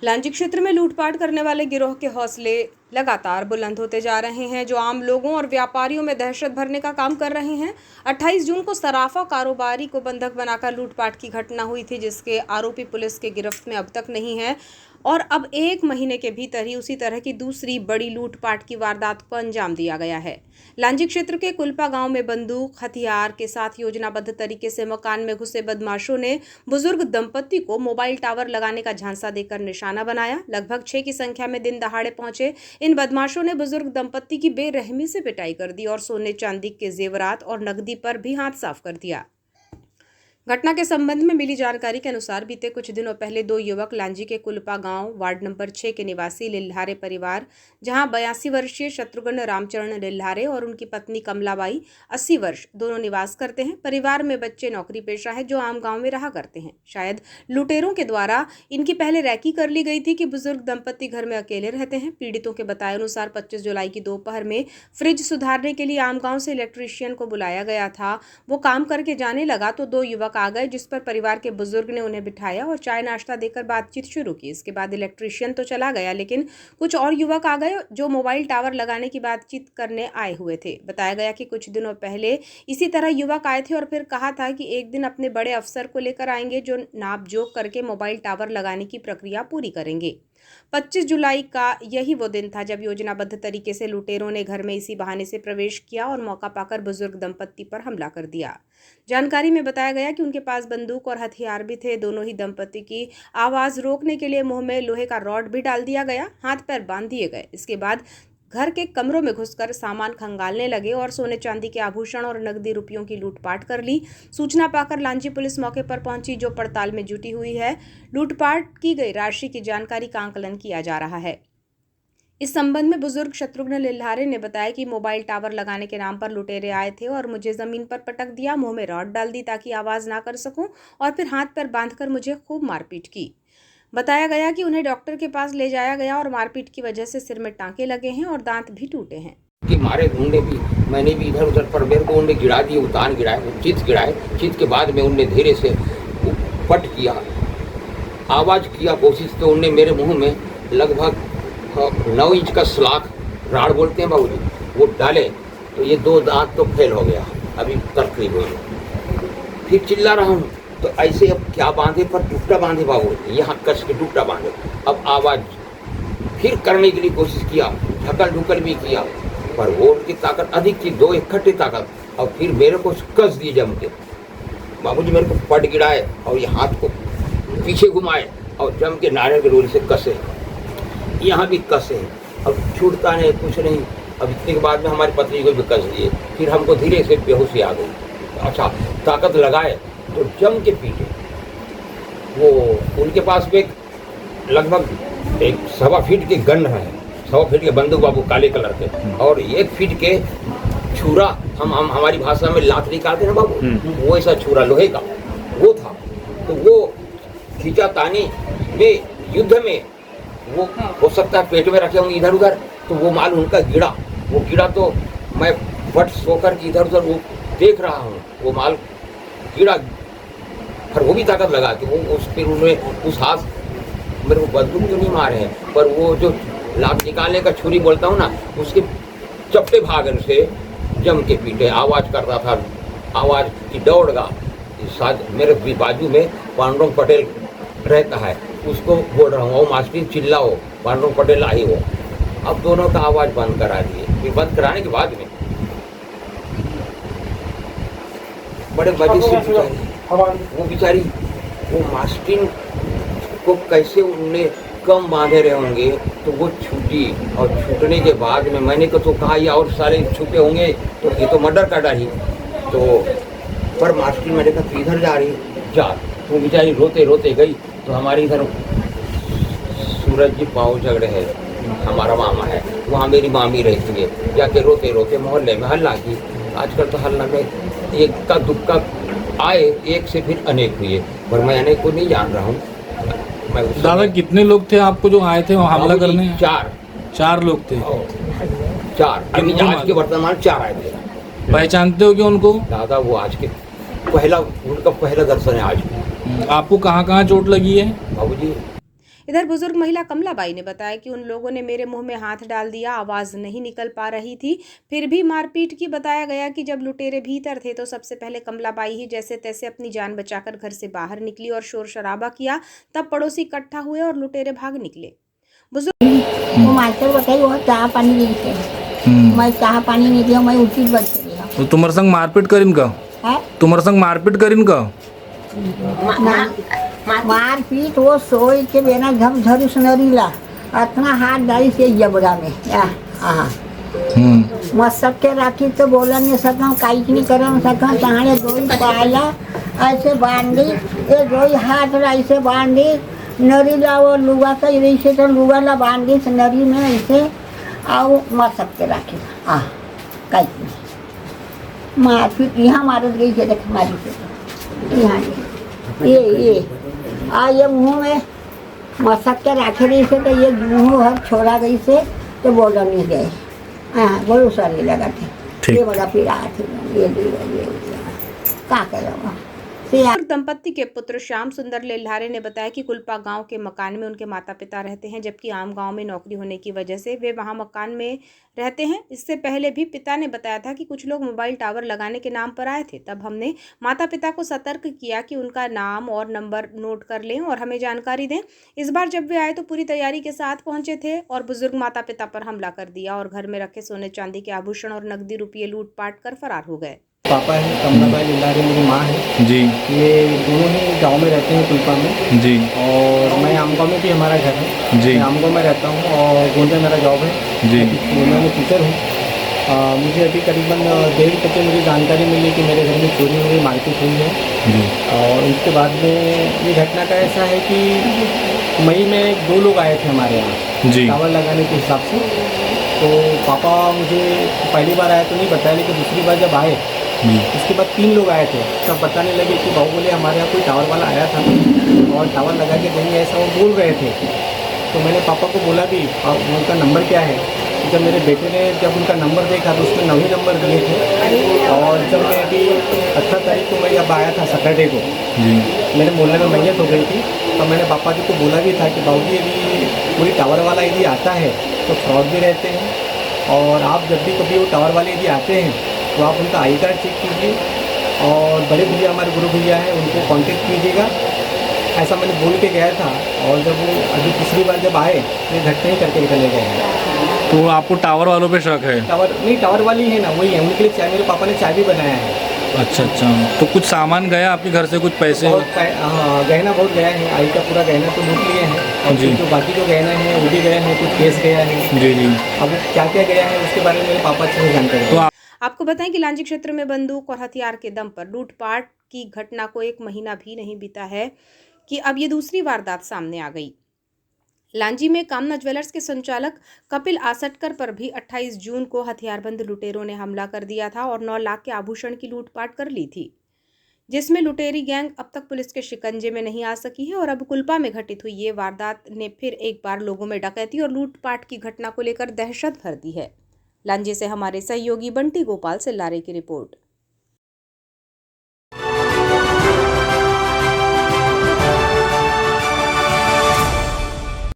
लांजी क्षेत्र में लूटपाट करने वाले गिरोह के हौसले लगातार बुलंद होते जा रहे हैं, जो आम लोगों और व्यापारियों में दहशत भरने का काम कर रहे हैं। 28 जून को सराफा कारोबारी को बंधक बनाकर लूटपाट की घटना हुई थी, जिसके आरोपी पुलिस के गिरफ्त में अब तक नहीं है और अब 1 महीने के भीतर ही उसी तरह की दूसरी बड़ी लूटपाट की वारदात को अंजाम दिया गया है। लांजी क्षेत्र के कुल्पा गांव में बंदूक हथियार के साथ योजनाबद्ध तरीके से मकान में घुसे बदमाशों ने बुजुर्ग दंपति को मोबाइल टावर लगाने का झांसा देकर निशाना बनाया। लगभग 6 की संख्या में दिन दहाड़े पहुंचे इन बदमाशों ने बुजुर्ग दंपति की बेरहमी से पिटाई कर दी और सोने चांदी के जेवरात और नकदी पर भी हाथ साफ कर दिया। घटना के संबंध में मिली जानकारी के अनुसार बीते कुछ दिनों पहले 2 युवक लांजी के कुल्पा गांव वार्ड नंबर 6 के निवासी लिल्हारे परिवार, जहां 82 वर्षीय शत्रुघ्न रामचरण लिल्हारे और उनकी पत्नी कमलाबाई 80 वर्ष दोनों निवास करते हैं। परिवार में बच्चे नौकरी पेशा है जो आम गांव में रहा करते हैं। शायद लुटेरों के द्वारा इनकी पहले रैकी कर ली गई थी कि बुजुर्ग दंपति घर में अकेले रहते हैं। पीड़ितों के बताए अनुसार 25 जुलाई की दोपहर में फ्रिज सुधारने के लिए आम गांव से इलेक्ट्रीशियन को बुलाया गया था। वो काम करके जाने लगा तो 2 युवक आ गए, जिस पर परिवार के बुजुर्ग ने उन्हें बिठाया और चाय नाश्ता देकर बातचीत शुरू की। इसके बाद इलेक्ट्रीशियन तो चला गया, लेकिन कुछ और युवक आ गए जो मोबाइल टावर लगाने की बातचीत करने आए हुए थे। बताया गया कि कुछ दिनों पहले इसी तरह युवक आए थे और फिर कहा था कि एक दिन अपने बड़े अफसर को लेकर आएंगे जो नापजोख करके मोबाइल टावर लगाने की प्रक्रिया पूरी करेंगे। 25 जुलाई का यही वो दिन था जब योजनाबद्ध तरीके से लुटेरों ने घर में इसी बहाने से प्रवेश किया और मौका पाकर बुजुर्ग दंपत्ति पर हमला कर दिया। जानकारी में बताया गया कि उनके पास बंदूक और हथियार भी थे। दोनों ही दंपत्ति की आवाज रोकने के लिए मुंह में लोहे का रॉड भी डाल दिया गया, हाथ पैर बांध दिए गए। इसके बाद घर के कमरों में घुसकर सामान खंगालने लगे और सोने चांदी के आभूषण और नकदी रुपयों की लूटपाट कर ली। सूचना पाकर लांजी पुलिस मौके पर पहुंची, जो पड़ताल में जुटी हुई है। लूटपाट की गई राशि की जानकारी का आंकलन किया जा रहा है। इस संबंध में बुजुर्ग शत्रुघ्न लिल्हारे ने बताया कि मोबाइल टावर लगाने के नाम पर लुटेरे आए थे और मुझे जमीन पर पटक दिया, मुंह में रॉड डाल दी ताकि आवाज ना कर सकूं और फिर हाथ पैर बांधकर मुझे खूब मारपीट की। बताया गया कि उन्हें डॉक्टर के पास ले जाया गया और मारपीट की वजह से सिर में टांके लगे हैं और दांत भी टूटे हैं। कि मारे ढूंढे भी, मैंने भी इधर उधर पर मेरे को उन्हें गिरा दिए, उतान गिराए, चित गिराए। चित के बाद में उनने धीरे से पट किया, आवाज किया कोशिश, तो उनने मेरे मुंह में लगभग 9 इंच का सलाख, राड़ बोलते हैं बाबूजी, वो डाले तो ये 2 दांत तो फेल हो गया अभी तकलीफ हुई। फिर चिल्ला रहा हूँ तो ऐसे अब क्या बांधे, पर टूटा बांधे बाबू, यहाँ कस के टूटा बांधे। अब आवाज फिर करने के लिए कोशिश किया, ढकल ढुकल भी किया, पर वो उनकी ताकत अधिक थी, 2 इकट्ठे ताकत। और फिर मेरे को कस दिए जम के, बाबूजी मेरे को पट गिराए और ये हाथ को पीछे घुमाए और जम के नारियल के डोरी से कसे, यहाँ भी कसे। अब छूटता नहीं, कुछ नहीं। अब इतने के बाद में हमारी पत्नी को भी कस दिए। फिर हमको धीरे से बेहोशी आ गई। अच्छा, ताकत लगाए तो जम के पीटे। वो उनके पास में लगभग 1.25 फीट के गन है, 1.25 फीट के बंदूक बाबू, काले कलर के, और 1 फीट के छुरा, हम हमारी भाषा में लात निकालते ना बाबू, वो ऐसा छुरा लोहे का वो था। तो वो खींचा तानी में युद्ध में वो हो सकता है पेट में रखे होंगे इधर उधर, तो वो माल उनका गिरा। वो गिरा तो मैं फट सोकर के इधर उधर वो देख रहा हूँ, वो माल गिरा, पर वो भी ताकत लगा कि वो उस फिर उन्हें उस हाथ मेरे को बंदूक तो नहीं मारे हैं, पर वो जो लात निकालने का छुरी बोलता हूँ ना, उसके चपटे भागन से जम के पीटे। आवाज़ कर रहा था, आवाज़ की दौड़गा। साथ मेरे बाजू में पांडुरंग पटेल रहता है, उसको बोल रहा हूँ, वो मास्टर चिल्लाओ, पांडुरंग पटेल आई हो। अब दोनों का आवाज़ बंद करा दिए। फिर बंद कराने के बाद में बड़े मजे से वो बेचारी वो मास्टिन को कैसे उनने कम बांधे रहे होंगे, तो वो छूटी। और छूटने के बाद में मैंने तो कहा ये और सारे छुपे होंगे तो ये तो मर्डर का डर ही। तो पर मास्टिन मैंने कहा इधर जा रही जा, तो बेचारी रोते रोते गई। तो हमारे इधर सूरज जी पाव झगड़े है, हमारा मामा है, वहाँ मेरी मामी रहती है। जाके रोते रोते मोहल्ले में हल्ला की। आजकल तो हल्ला में एक का दुक्का आए, एक से फिर अनेक हुए, पर मैं अनेक को नहीं जान रहा हूँ। दादा कितने लोग थे आपको जो आए थे वहाँ हमला करने? 4 लोग थे। 4 अभी आज के वर्तमान 4 आए थे। पहचानते हो कि उनको? दादा वो आज के उनका पहला दर्शन है आज। आपको कहाँ कहाँ चोट लगी है बाबूजी? इधर बुजुर्ग महिला कमलाबाई ने बताया कि उन लोगों ने मेरे मुंह में हाथ डाल दिया, आवाज नहीं निकल पा रही थी, फिर भी मारपीट की। बताया गया कि जब लुटेरे भीतर थे तो सबसे पहले कमलाबाई ही जैसे तैसे अपनी जान बचाकर घर से बाहर निकली और शोर शराबा किया। तब पड़ोसी इकट्ठा हुए और लुटेरे भाग निकले। बुजुर्ग वो मास्टर बताई वो चाह पानी नहीं थे, मैं चाह पानी नहीं दिया, मैं उठी बच गई। तो तुम्हारे संग मारपीट करीन का? तुम्हारे संग मारपीट करीन का? मारपीट वो सोई के बिना झमझरी सुनरीला अपना हाथ डाली से जबरा में मत सबके राखी तो बोला नहीं सका, काई नहीं कर सका। कहानी दोई पाला ऐसे बांधी, ये दोई हाथ ऐसे बांधी, नरी ला वो लुगा का ऐसे तो लुगा ला बांधी नरी में ऐसे आओ मत सबके राखी काई नहीं। मारपीट यहाँ मारत गई है, देख मारी से यहाँ ये मुँह में मसक के राखे रही से, तो ये मुँह हर छोड़ा गई से तो बोला नहीं गए। बहुत सारे लगा थे, ये बड़ा पीड़ा थे, ये क्या करेगा। दंपत्ति के पुत्र श्याम सुंदर लेल्हारे ने बताया कि कुलपा गांव के मकान में उनके माता पिता रहते हैं, जबकि आम गांव में नौकरी होने की वजह से वे वहां मकान में रहते हैं। इससे पहले भी पिता ने बताया था कि कुछ लोग मोबाइल टावर लगाने के नाम पर आए थे। तब हमने माता पिता को सतर्क किया कि उनका नाम और नंबर नोट कर लें और हमें जानकारी दें। इस बार जब वे आए तो पूरी तैयारी के साथ पहुंचे थे और बुजुर्ग माता पिता पर हमला कर दिया और घर में रखे सोने चांदी के आभूषण और नकदी रुपये लूटपाट कर फरार हो गए। पापा है कमलाबाई लेल्हारे, मेरी माँ है जी। ये दोनों ही गांव में रहते हैं कुलपा में जी। और मैं आमगांव में भी हमारा घर है जी। मैं आमगांव में रहता हूँ और गोंडा मेरा जॉब है जी। मैं टीचर हूँ। मुझे अभी करीबन 1:30 बजे मुझे जानकारी मिली कि मेरे घर में चोरी हुई, मारपीट हुई है जी। और उसके बाद में ये घटना का ऐसा है कि मई में 2 लोग आए थे हमारे यहाँ जी। टावर लगाने के हिसाब से। तो पापा मुझे पहली बार आए तो नहीं बताया, लेकिन दूसरी बार जब आए उसके बाद 3 लोग आए थे, तब बताने लगे कि बाबू बोले हमारे यहाँ कोई टावर वाला आया था और टावर लगा के देंगे, ऐसा वो बोल रहे थे। तो मैंने पापा को बोला भी उनका नंबर क्या है। जब मेरे बेटे ने जब उनका नंबर देखा तो उसमें 9 ही नंबर दिए थे। और जब मैं अभी 18 तारीख को मैं जब आया था सैटरडे को, मेरे मोहल्ले में मैयत हो गई थी, तो मैंने पापा जी को बोला भी था कि बाबू जी अभी पूरी टावर वाला यदि आता है तो फ्रॉड भी रहते हैं और आप जब भी कभी वो टावर वाले यदि आते हैं तो आप उनका आई कार्ड चेक कीजिए और बड़े भैया हमारे गुरु भैया हैं उनको कांटेक्ट कीजिएगा, ऐसा मैंने बोल के गया था। और जब वो अभी तीसरी बार जब आए तो ये घटना ही करके निकले गए हैं। तो आपको टावर वालों पे शक है? टावर नहीं, टावर वाली है ना, वही है, उनके लिए चाय मेरे पापा ने चाय भी बनाया है। अच्छा अच्छा। तो कुछ सामान गया आपके घर से, कुछ पैसे? हाँ, गहना बहुत गया है, आई का पूरा गहना तो लूट लिए हैं और जी। जो बाकी जो गहना है वो भी गए हैं, कुछ केस गया है। जी जी। अब क्या क्या गया है उसके बारे में मेरे पापा अच्छे से जानकारी है। आपको बताएं कि लांजी क्षेत्र में बंदूक और हथियार के दम पर लूटपाट की घटना को 1 महीना भी नहीं बीता है कि अब ये दूसरी वारदात सामने आ गई। लांजी में कामना ज्वेलर्स के संचालक कपिल आसटकर पर भी 28 जून को हथियारबंद लुटेरों ने हमला कर दिया था और 9 लाख के आभूषण की लूटपाट कर ली थी, जिसमें लुटेरी गैंग अब तक पुलिस के शिकंजे में नहीं आ सकी है। और अब कुलपा में घटित हुई ये वारदात ने फिर एक बार लोगों में डकैती और लूटपाट की घटना को लेकर दहशत भर दी है। लांजी से हमारे सहयोगी बंटी गोपाल सिल्लारे की रिपोर्ट।